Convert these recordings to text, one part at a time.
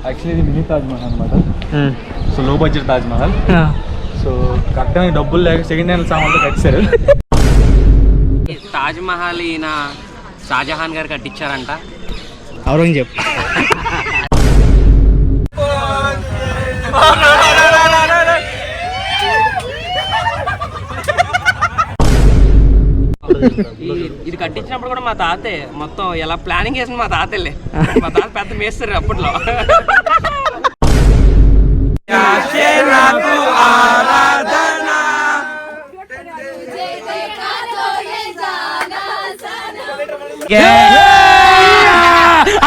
Actually ఇది mini Taj Mahal అనమాట. So లో బడ్జెట్ తాజ్ మహల్. సో కట్టడానికి డబ్బులు లేక సెకండ్ హ్యాండ్ సామాన్లు కట్టారు. తాజ్ మహల్ ఈయన షాజహాన్ గారు కట్టించారంట. ఔరంగజేబ్. ఇది కట్టించినప్పుడు కూడా మా తాతే మొత్తం ఎలా ప్లానింగ్ చేసిన మా తాతలే. మా తాత పెద్ద మేస్తారు అప్పట్లో.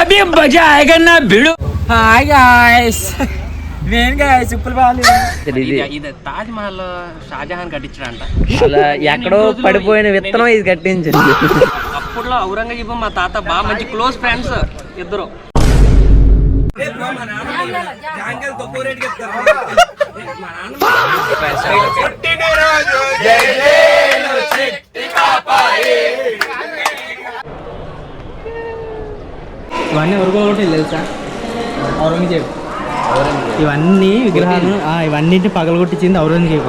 అభి మజా ఆయేగా నా భిడు. హాయ్ గాయ్స్, నేను గాయ్స్ ఉప్పలపాలి. ఇది తాజ్ మహల్ షాజహాన్ కట్టించాడంట. అలా ఎక్కడో పడిపోయిన విత్తనం ఇది కట్టించింది. అప్పట్లో ఔరంగజేబు మా తాత బాగా మంచి క్లోజ్ ఫ్రెండ్స్ ఇద్దరు. ఇవన్నీ ఎవరికో ఒకటి తెలుసా? ఔరంగజేబ్. ఇవన్నీ విగ్రహాలు ఇవన్నింటిని పగలగొట్టించింది ఔరంగజేబ్.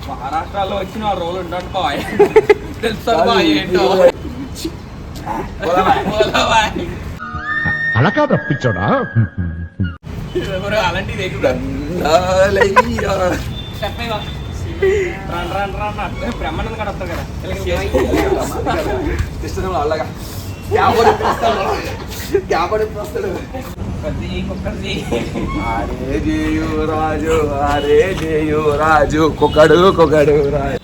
మహారాష్ట్రలో వచ్చిన రోల్ ఉంటాను బాయ్. తెలుసా ఏంటో అలా కాదు రప్పించాడా అలాంటిది బ్రహ్మానంద కూడా వస్తారు కదా. అరే జయు రాజు, అరే జయు రాజు, కొకడు కొకడు రాజు.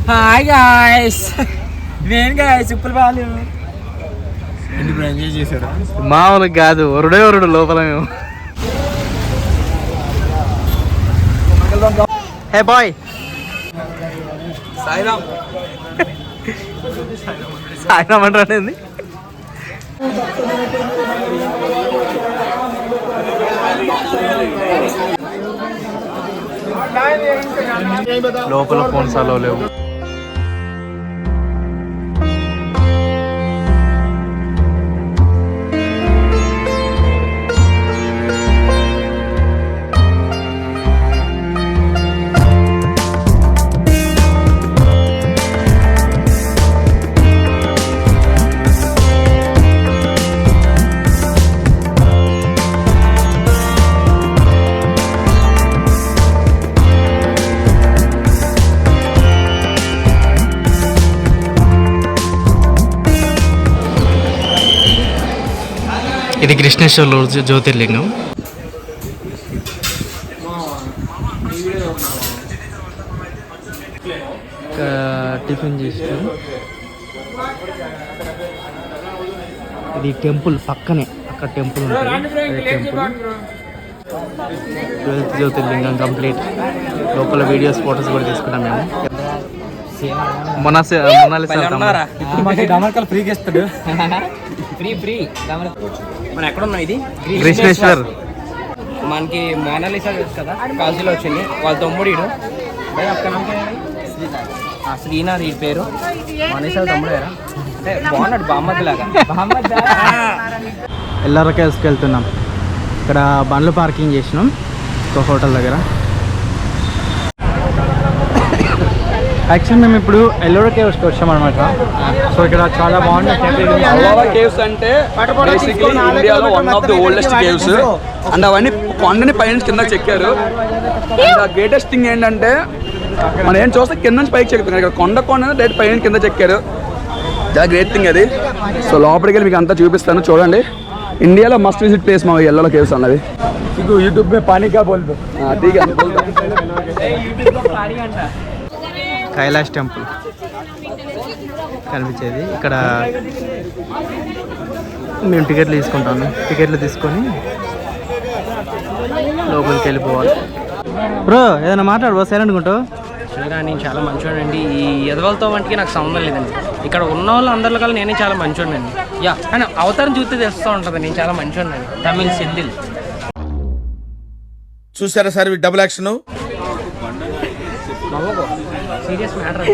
హాయ్ గాయ్స్, నేను గాయ్స్ ఉప్పలపాలి. ఎంజాయ్ చేశారు మామూలుగా కాదు, వరుడే వరుడు లోపల మేము. హే బాయ్ సాయిరామ్. సాయిరామ్ అంటారండి. లోపల ఫోన్స్ అలో లేవు. ఇది కృష్ణేశ్వర్లో జ్యోతిర్లింగం. టిఫిన్ చేస్తాం. ఇది టెంపుల్ పక్కనే, అక్కడ టెంపుల్ ఉంటుంది. టెంపుల్ 12th జ్యోతిర్లింగం కంప్లీట్. లోపల వీడియోస్ ఫొటోస్ కూడా తీసుకున్నాం మేము. డమర్కల్ ఫ్రీగా ఇస్తాడు. ఫ్రీ మనం ఎక్కడ ఉన్నాం? ఇది కృష్ణేశ్వర్. మనకి మోనాలిసా కదా కాలేజీలో వచ్చింది. వాళ్ళ తమ్ముడు శ్రీనాథ్ ఈ పేరు. మోనాలిసా తమ్ముడేరా అంటే బాగున్నాడు, బామ్మద్ది లాగా. ఎల్ఆర్ కేవ్స్కి వెళ్తున్నాం. ఇక్కడ బండ్లు పార్కింగ్ చేసినాం ఒక హోటల్ దగ్గర. యాక్చువల్లీ మేము ఇప్పుడు ఎల్ఆర్ కేవ్స్కి వచ్చామన్నమాట. సో ఇక్కడ చాలా బాగుంది. అల్వాలా కేవ్స్ అంటే బేసిక్లీ ఇండియాలో one of the oldest caves and అవన్నీ కొండని పైన కింద చెక్కారు. అండ్ ద గ్రేటెస్ట్ థింగ్ ఏంటంటే మనం ఏం చూస్తే కింద నుంచి పైకి చెక్కుతాం, ఇక్కడ కొండ డైరెక్ట్ పైన కింద చెక్కారు. చాలా గ్రేట్ థింగ్ అది. సో లోపలికి వెళ్ళి మీకు అంతా చూపిస్తాను, చూడండి. ఇండియాలో మస్ట్ విజిట్ ప్లేస్ మా ఎల్లో కేవ్స్ అన్నది. యూట్యూబ్ में पानी क्या बोल दो. కైలాష్ టెంపుల్ కనిపించేది ఇక్కడ. మేము టికెట్లు తీసుకుంటాను, టికెట్లు తీసుకొని లోపలికి వెళ్ళిపోవాలి. బ్రో ఏదైనా మాట్లాడు, సైలెంట్ ఉంటావు. యాక్చువల్గా నేను చాలా మంచివాడండి. ఈ ఎదవలతో వంటికి నాకు సంబంధం లేదండి. ఇక్కడ ఉన్న వాళ్ళు అందరిలో కల్లా నేనే చాలా మంచివాడినండి. యా, కానీ అవతారం చూస్తే తెలుస్తూ ఉంటుంది నేను చాలా మంచివాడినండి. తమిళ్ సెంధిల్ చూసారా sir double action. Serious matter.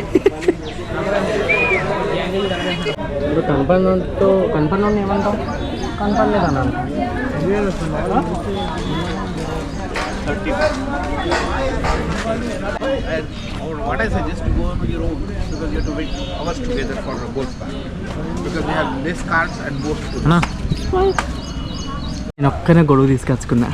ఇప్పుడు కనపడినోడిని ఏమంటాం? కనపడలేదన్నా. What I suggest to go on your own because you have to wait hours together for a boat park because they have less cars and boats. నేను ఒక్కనే గొడుగు తీసుకొచ్చుకున్నా.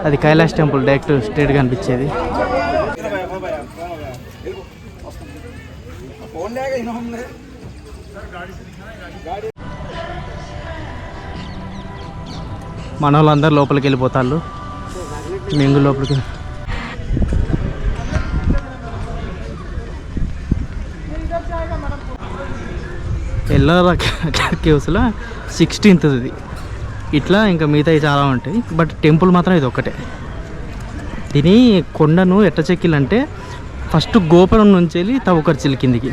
అది Kailash temple direct straight కనిపించేది. మన వాళ్ళందరూ లోపలికి వెళ్ళిపోతారు. మేము లోపలికి ఎల్లో కేవ్స్లో 16th ఇది. ఇట్లా ఇంకా మిగతావి చాలా ఉంటాయి, బట్ టెంపుల్ మాత్రం ఇది ఒక్కటే. దీని కొండను ఎట్ట చెక్కిలంటే ఫస్ట్ గోపురం నుంచి వెళ్ళి తవ్వకర్చిల్ కిందికి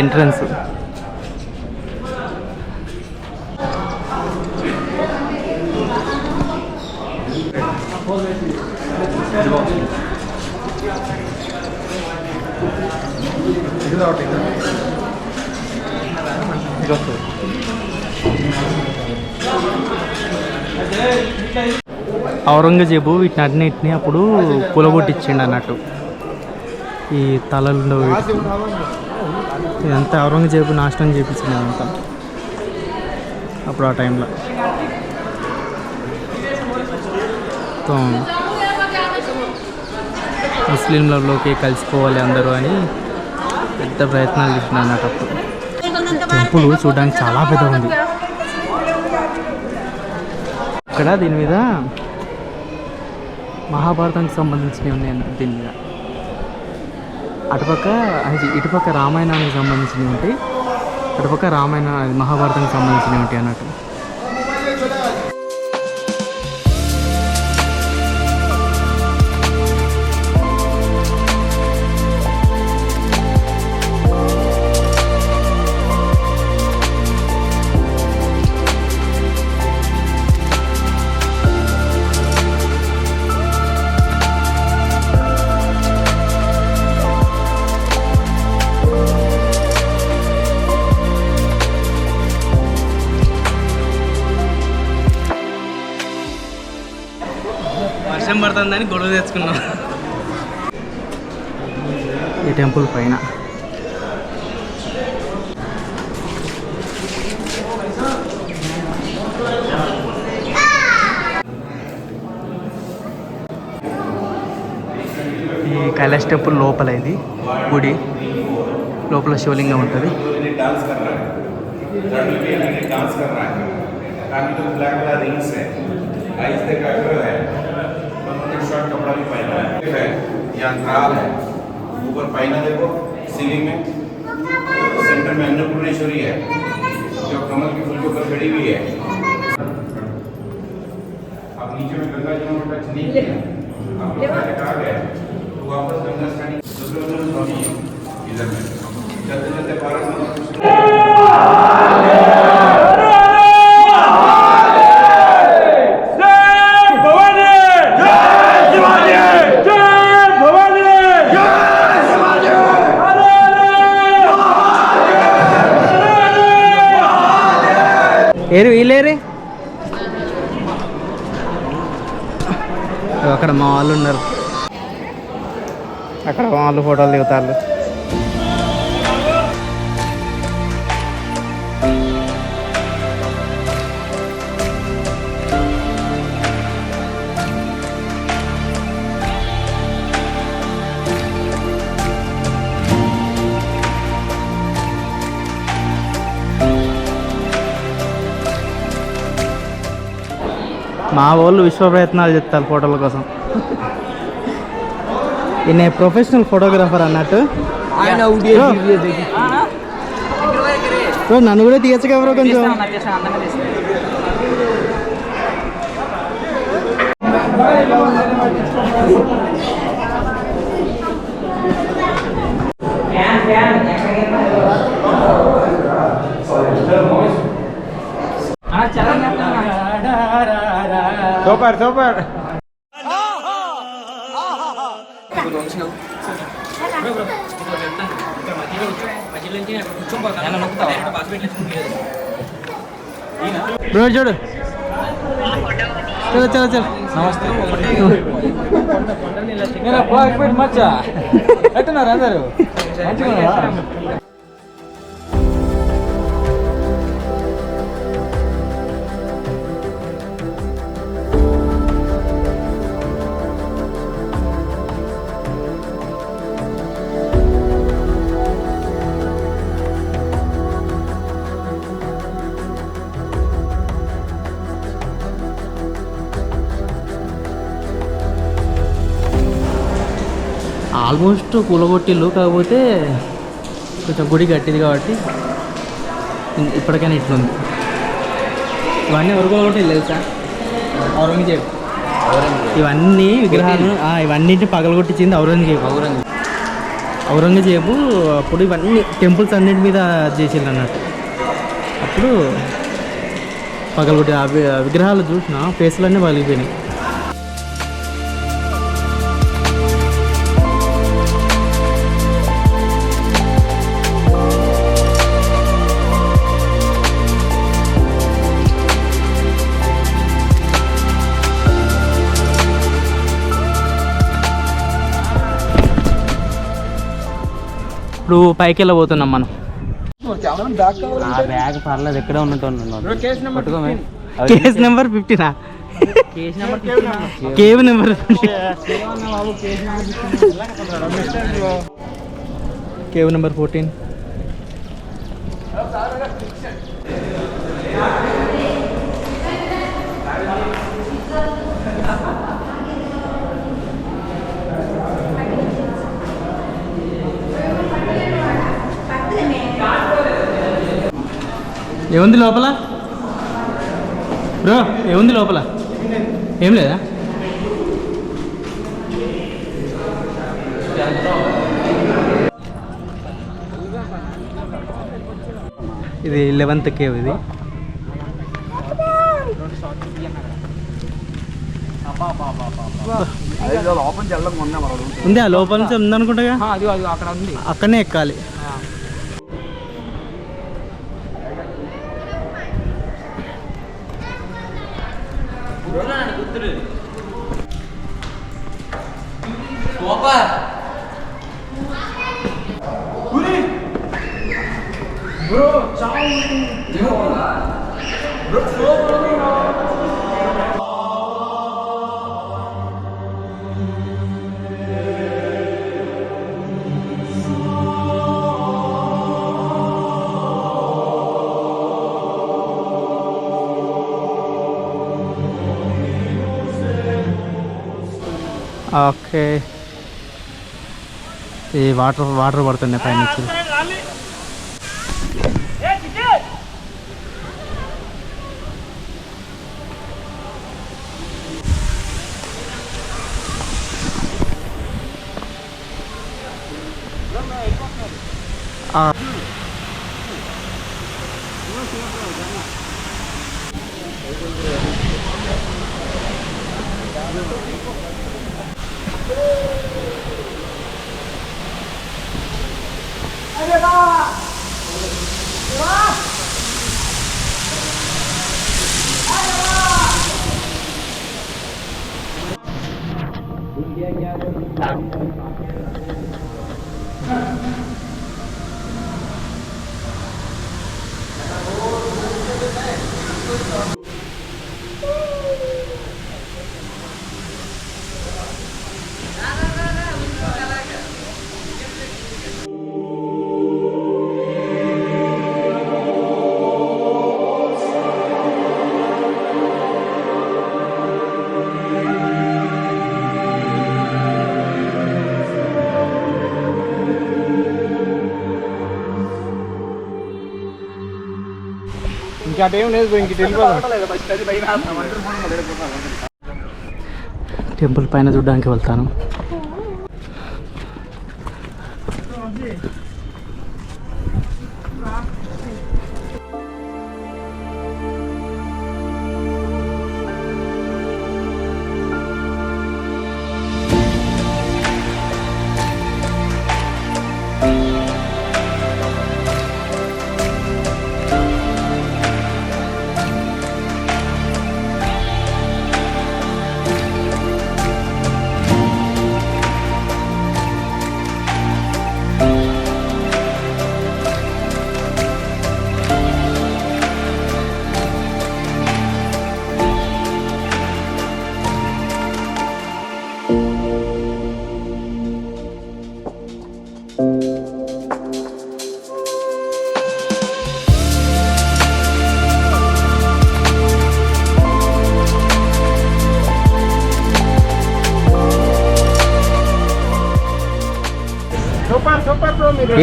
ఎంట్రన్స్. ఔరంగజేబు వీటిని అప్పుడు కూలగొట్టించిండు అన్నట్టు. ఈ తలలు ఇదంతా ఔరంగజేబు నాశనం చేయించింది అదంతా అప్పుడు ఆ టైంలో. ముస్లింలలోకి కలిసిపోవాలి అందరూ అని పెద్ద ప్రయత్నాలు చేసిన అన్నట్టు అప్పుడు. టెంపుల్ చూడడానికి చాలా పెద్దగా ఉంది. ఇక్కడ దీని మీద మహాభారతానికి సంబంధించినవి ఉన్నాయి అన్నట్టు. దీని మీద ఇటుపక్క రామాయణానికి సంబంధించినవి ఉంటాయి, అటుపక్క మహాభారతానికి సంబంధించినవి ఉంటాయి అన్నట్టు. వర్షం పడుతుందని గొడవ తెచ్చుకున్నాం ఈ టెంపుల్ పైన. ఈ కైలాష్ టెంపుల్ లోపల ఇది గుడి లోపల శివలింగం ఉంటుంది. कपड़ा भी पहना है, यहाँ काल है, ऊपर पहना देखो सीलिंग में, सेंटर में अन्नपूर्णेश्वरी है जो कमल के फूल के ऊपर खड़ी हुई है. अब नीचे में गंगा जी में टच नहीं किया, अब कहा गया तो वापस गंगा स्नान इधर में चलते चलते पारक ఏరు వీళ్ళేరి అక్కడ మా వాళ్ళు ఉన్నారు, అక్కడ మా వాళ్ళు ఫోటోలు దిగుతారు. మా వాళ్ళు విశ్వ ప్రయత్నాలు చెప్తారు ఫోటోల కోసం. ఈయన ప్రొఫెషనల్ ఫోటోగ్రాఫర్ అన్నట్టు. బ్రో నన్ను కూడా తీయచ్చు కదా బ్రో కొంచెం. Super super. బ్రో చూడు, చలో చలో చలో. నమస్తే. మచ్చా ఎట్టున్నారు అందరు మంచిగా. ఆల్మోస్ట్ కూలగొట్టిల్లు, కాకపోతే కొంచెం గుడి కట్టింది కాబట్టి ఇప్పటికైనా ఇట్లుంది. ఇవన్నీ ఎవరు కూలగొట్టిల్లు తెలుసా? ఔరంగజేబు. ఇవన్నీ విగ్రహాలు ఇవన్నింటిని పగలగొట్టించింది ఔరంగజేబు. అప్పుడు ఇవన్నీ టెంపుల్స్ అన్నింటి మీద చేసిండు అన్నట్టు. అప్పుడు పగలగొట్టి విగ్రహాలు చూసిన ఫేస్లన్నీ పగిలిపోయినాయి. ఇప్పుడు పైకి వెళ్ళబోతున్నాం మనం. బ్యాగ్ పర్లేదు, ఎక్కడే ఉన్నట్టు. Case number 15. Cave number cave number 14. ఏముంది లోపల బ్రో? ఏముంది లోపల? ఏం లేదా? ఇది 11th కేవ్. ఇది ఉంది, ఆ లోపల నుంచి ఉందనుకుంటా. అక్కడనే ఎక్కాలి. ఓకే, ఈ వాటర్ పడుతున్నాయి పైనుంచి. ఇంకా టైం లేదు, ఇంక టెంపుల్ పైన చూడడానికి వెళ్తాను.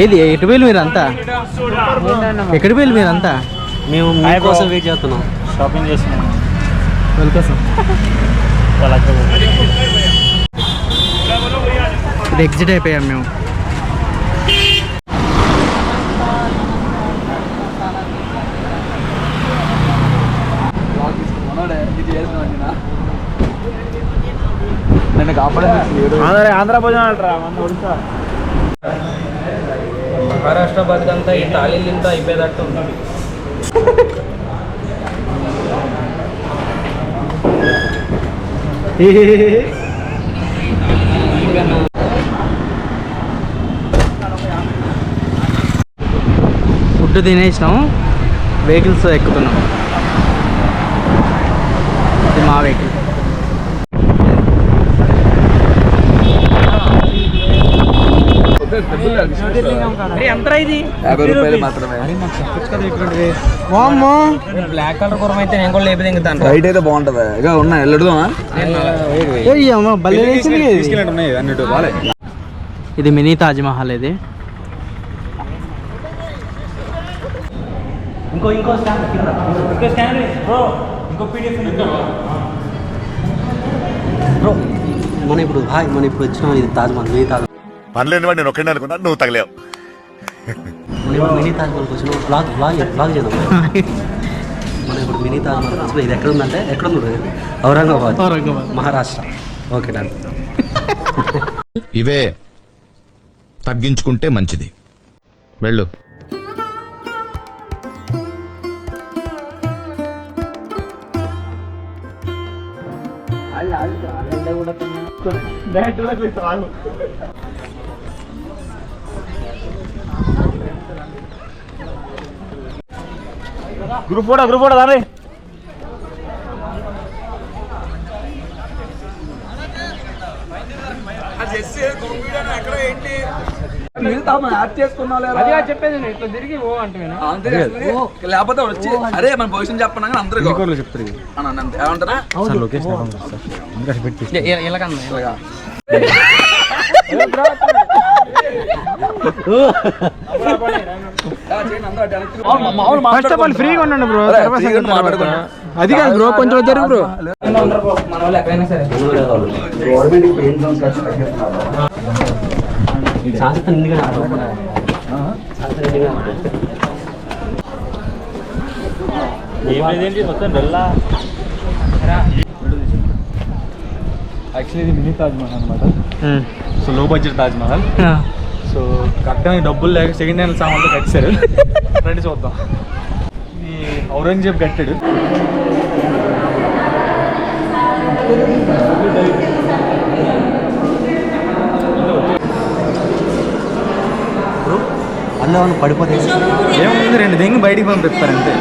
ఏది ఎటు వేలు మీరంతా? ఎక్కడి వేలు మీరంతా? మేము మీకోసం వెయిట్ చేస్తున్నాం. షాపింగ్ చేస్తున్నాం వెళ్ళకోసం. ఇది ఎగ్జిట్ అయిపోయాం మేము. ఆంధ్ర భోజనం ఒడిశా మహారాష్ట్ర బతుకంతా ఈ తాళీలింతా అయిపోయేటట్టు ఉంది. ఫుడ్ తినేసినాం, వెహికల్స్ ఎక్కుతున్నాం. ఇది మా వెహికల్. ఎంత ఇది? 50 రూపాయలు మాత్రమే. బ్లాక్ కలర్ కూరం అయితే నేను కూడా లేపు దింగుతాను. రైట్ అయితే బాగుంటది. ఇక ఉన్నాయి వెళ్ళడుదామా? ఇది మినీ తాజ్మహల్. ఇది మనం ఇప్పుడు వచ్చినాం. ఇది తాజ్మహల్, మినీ తాజ్మహల్. పనిలేని వాడు నేను ఒక్కడే అనుకున్నా, నువ్వు తగలేవు. మినీ తాజ్మహల్కి వచ్చినాం. బ్లాగ్ చేద్దాం. మనం ఇప్పుడు మినీ తాజ్మహల్ వచ్చినాం. ఇది ఎక్కడ ఉందంటే, ఎక్కడ ఉంది? ఔరంగాబాద్, మహారాష్ట్ర. Okay done. ఇవే తగ్గించుకుంటే మంచిది. వెళ్ళు. గ్రూప్ ఫోటో దాని చెప్పేది ఇట్లా తిరిగి ఓ అంటే లేకపోతే వచ్చి అరే మన పొజిషన్ చెప్పన్నా కానీ అందరూ చెప్తారు ఏమంటారా? ఇలాగన్నా ఫస్ట్ ఆఫ్ ఆల్ ఫ్రీగా ఉండండి బ్రో. అది కాదు బ్రో, కొంచెం జరుగు బ్రో. మన వాళ్ళు ఎక్కడైనా సరే మొత్తం డల్లా. యాక్చువల్లీ ఇది మినీ తాజ్మహల్ అనమాట. సో లో బడ్జెట్ తాజ్మహల్. సో కట్టడానికి డబ్బులు లేక సెకండ్ హ్యాండ్ సామాన్లు కట్టారు. రండి చూద్దాం. ఈ ఔరంగజేబ్ కట్టాడు. అందులో వాళ్ళు పడిపోతే ఏముంది 2 దెంగి బయటికి పంపిస్తారు అంతే.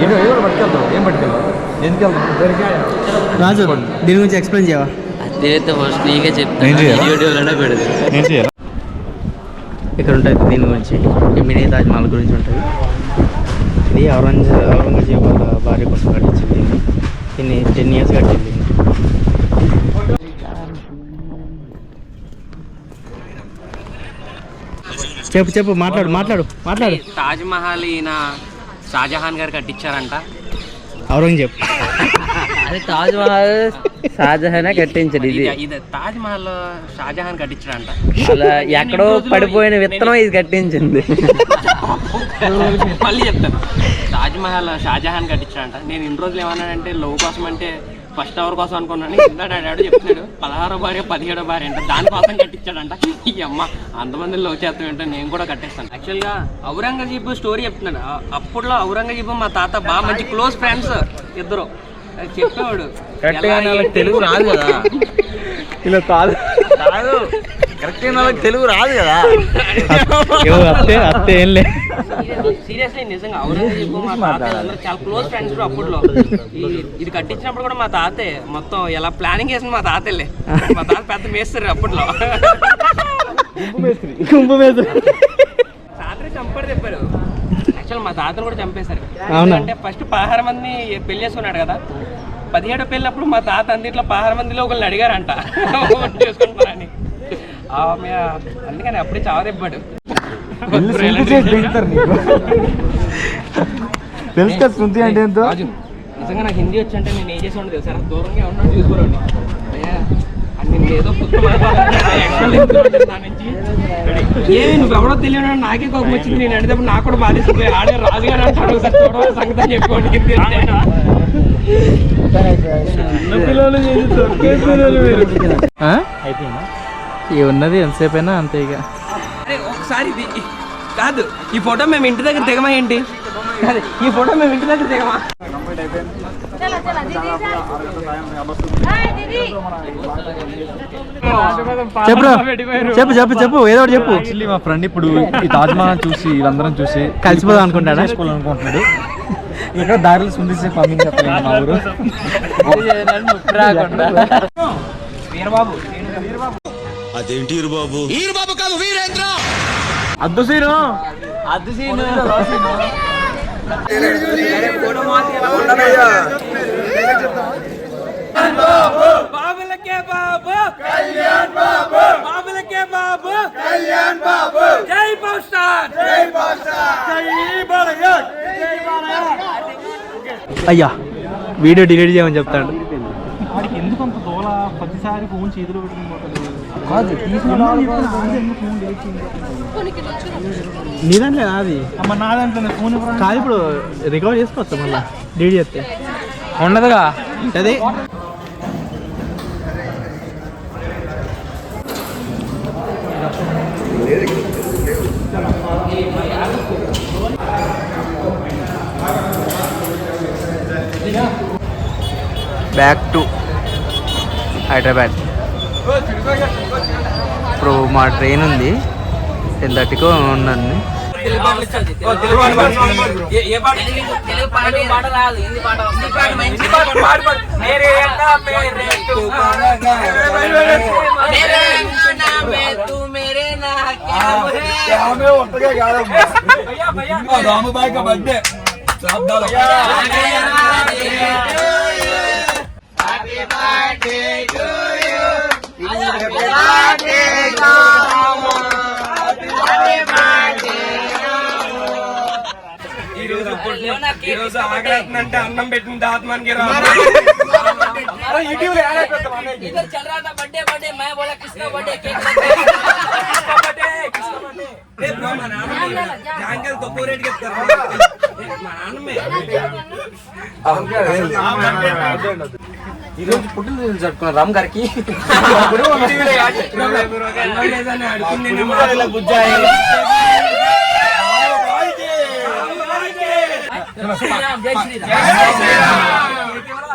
ఏదో ఏదో పట్టుకెళ్తాం. ఏం పట్టుకెళ్తాం? ఎందుకు వెళ్తాం? రాజు దీని గురించి ఎక్స్ప్లెయిన్ చేయవా? అదైతే ఫస్ట్ నీకే నేను చేయాలా? యూట్యూబ్లోనే పెడదు. ఏం చేయాలి? ఇక్కడ ఉంటుంది దీని గురించి, ఈ మినీ తాజ్మహల్ గురించి ఉంటుంది. ఇది ఔరంగజేబు వాళ్ళ భార్య కోసం కట్టించింది. దీన్ని 10 years కట్టింది. చెప్పు మాట్లాడు. తాజ్ మహల్ ఈయన షాజహాన్ గారు కట్టించారంట. ఔరంగజేబ్ అది తాజ్ మహల్ షాజహాన్ కట్టించాడు. ఇది తాజ్ మహల్ షాజహాన్ కట్టించాడంట. అలా ఎక్కడో పడిపోయిన విత్తనం ఇది కట్టించింది. మళ్ళీ చెప్తాను, తాజ్ మహల్ షాజహాన్ కట్టించాడంట. నేను ఇన్ని రోజులు ఏమన్నానంటే లవ్ కోసం అంటే ఫస్ట్ అవర్ కోసం అనుకున్నాను. ఇందా డాడీ చెప్తున్నాడు 16వ భార్య 17వ భార్య అంట, దానికోసం కట్టించాడంట. ఈ అమ్మ అంతమంది లవ్ చేస్తాం ఏంటో నేను కూడా కట్టేస్తాను. యాక్చువల్గా ఔరంగజేబు స్టోరీ చెప్తున్నాడు. అప్పట్లో ఔరంగజేబు మా తాత బాగా మంచి క్లోజ్ ఫ్రెండ్స్ ఇద్దరు. చెప్పేవాడు తెలుగు రాదు కదా, ఇలా కాదు కరెక్ట్గా వాళ్ళకి తెలుగు రాదు కదా. అత్తే ఏం లేదు. సీరియస్లీ నిజంగా ఔరంగజేబు మా తాత అందరూ చాలా క్లోజ్ ఫ్రెండ్స్ అప్పట్లో. ఇది కట్టించినప్పుడు కూడా మా తాతే మొత్తం ఎలా ప్లానింగ్ చేసిన మా తాతలే. మా తాత పెద్ద మేస్తారు అప్పట్లో. తాతని చంపాడు చెప్పారు. యాక్చువల్ మా తాతను కూడా చంపేశారు. అంటే ఫస్ట్ 16 మందిని పెళ్లి చేసుకున్నాడు కదా, 17 పెళ్ళినప్పుడు మా తాత అందిట్లో 16 మందిలో ఒకళ్ళని అడిగారంట చేసుకుంటారని. అందుకని అప్పుడే చావదెబ్బాడు. తెలుసు కదా శృతి అంటే ఏంటో. నిజంగా నాకు హిందీ వచ్చి అంటే నేను ఏం చేసి ఉండదు సార్, దూరంగా ఉన్నాడు చూసుకోరండి. నేను ఏదో నువ్వు ఎవడో తెలియదు నాకే కోపం వచ్చింది. నేను అడిగినప్పుడు నాకు కూడా బాధిస్తుంది. ఆడే రాజుగారు అంటాడు సంగతి చెప్పుకోండి. ఇవి ఉన్నది ఎంతసేపు అయినా అంతే. ఇక అరే ఒకసారి ఇది కాదు, ఈ ఫోటో మేము ఇంటి దగ్గర దిగమా ఏంటి? అదే ఈ ఫోటో మేము ఇంటి దగ్గర దిగమా? చెప్పు ఏదో ఒకటి చెప్పు. యాక్చువల్లీ మా ఫ్రెండ్ ఇప్పుడు ఈ తాజ్ మహల్ చూసి వీళ్ళందరం చూసి కలిసిపోదాం అనుకుంటాడా? చేసుకోవాలనుకుంటున్నాడు. ఇక్కడ దారిలో సుందీసి పంపించలేదు మా ఊరు. వీరబాబు అదేంటి బాబు కాదు వీరేంద్ర అద్దు సీను బాబులకే బాబు కళ్యాణ్ బాబు, బాబులకే బాబు కళ్యాణ్ బాబు. జై పవర్ స్టార్, జై పవర్ స్టార్, జై బాలయ్య. అయ్యా వీడియో డిలీట్ చేయమని చెప్తాడు. వాడికి ఎందుకు అంత దోల? ప్రతిసారి ఫోన్ చేతిలో పెట్టుకుంటాడు. నీ దాంట్లో అది అమ్మ నా దాంట్లో ఫోన్ కాదు. ఇప్పుడు రికవర్ చేసుకోవచ్చు మళ్ళీ డిలీట్ చేస్తే ఉండదుగా. అదే బ్యాక్ టు హైదరాబాద్. ఇప్పుడు మా ట్రైన్ ఉంది 10:30కి ఉన్నది. రాముబాయ్ కా బర్త్డే ఈరోజు ఆగ్రహంటే అన్నం పెట్టిన ఆత్మానికి తక్కువ రేటు చెప్తారు. ఈరోజు పుట్టిన జరుపుకున్నారు రామ్ గారికి.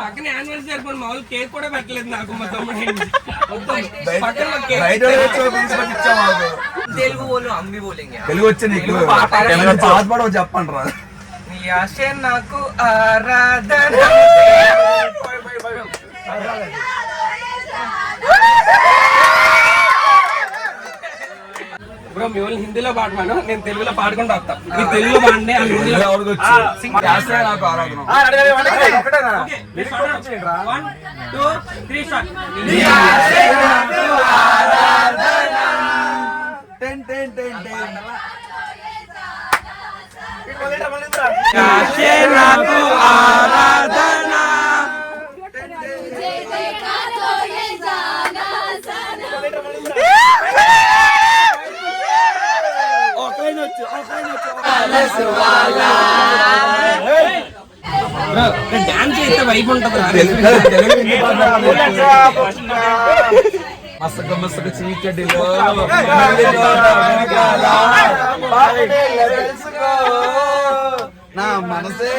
పక్కన యానివర్సరీ జరుపుకుని మామూలు కేక్ కూడా పెట్టలేదు నాకు మా తమ్ముడు. తెలుగు వచ్చి నీకు పాస్పోర్ట్ చెప్పండి రా. నాకు ఆరాధన బ్రో, మీ వాళ్ళు హిందీలో పాడమను, నేను తెలుగులో పాడుకుంటూ వస్తా. మీరు తెలుగులో పాడండి, ఆ హిందీలో నాకు ఆరాధన. 1 2 3 స్టార్ట్. నాకు ఆరాధన డాన్స్ చేస్తే వైపు ఉంటుంది. మస్తు చీకటిలో నా మనసే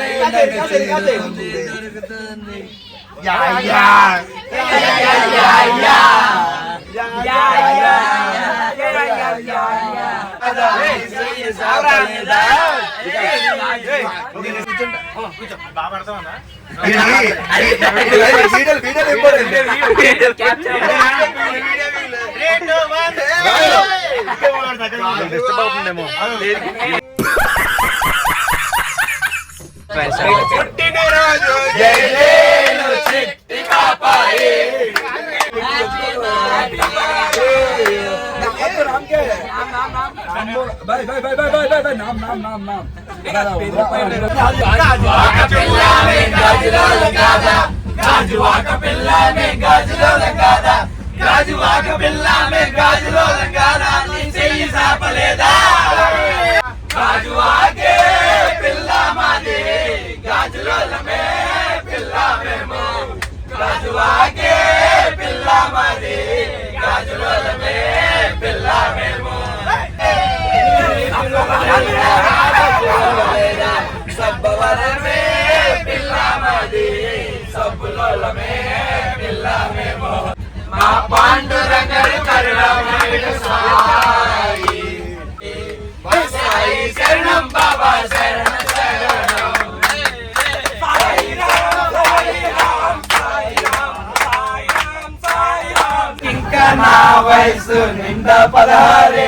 ఇంకా నా వయసు నిండా 16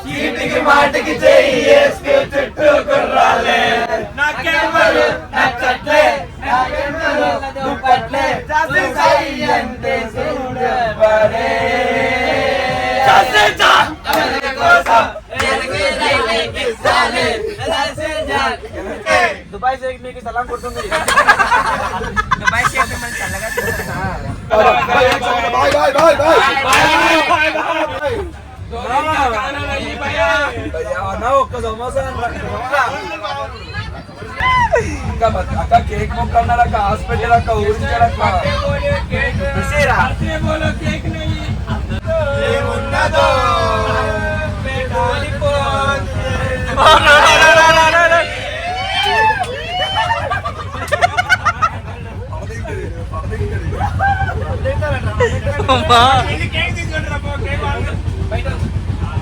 చీటికి మాటికి చెయ్యేసుకు చుట్టూ కుర్రాలే నాకెవ్వరు నచ్చట్లే నాకెవ్వరు దుప్పట్లే అంటే చూడబడే దుబాయ్ షేక్ మీకు సలాం కొడుతుంది. దుబాయ్ షేక్ మిమ్మల్ని చల్లగా ఒక్క సమోసా అక్క కేక్ మొక్క అన్నారక్క, హాస్పిటల్ అక్క, ఊరించారక్క.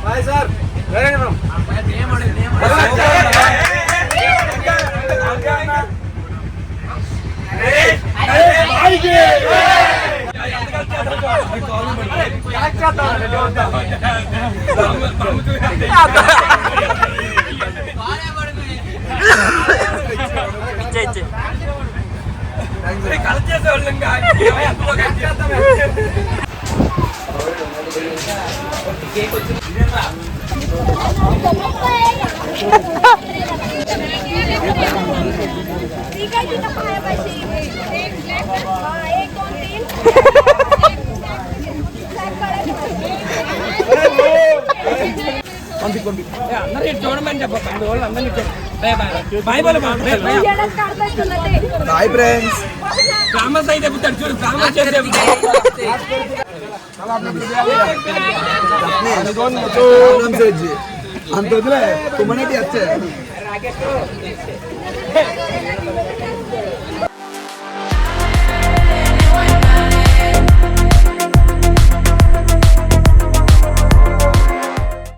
Bye sir. చూడమని చెప్పండి వాళ్ళందరినీ. Bye friends. ఫేమస్ అయితే చూడు, ఫేమస్ చేస్తే అంత వదిలే తుమ్మనేటి వచ్చే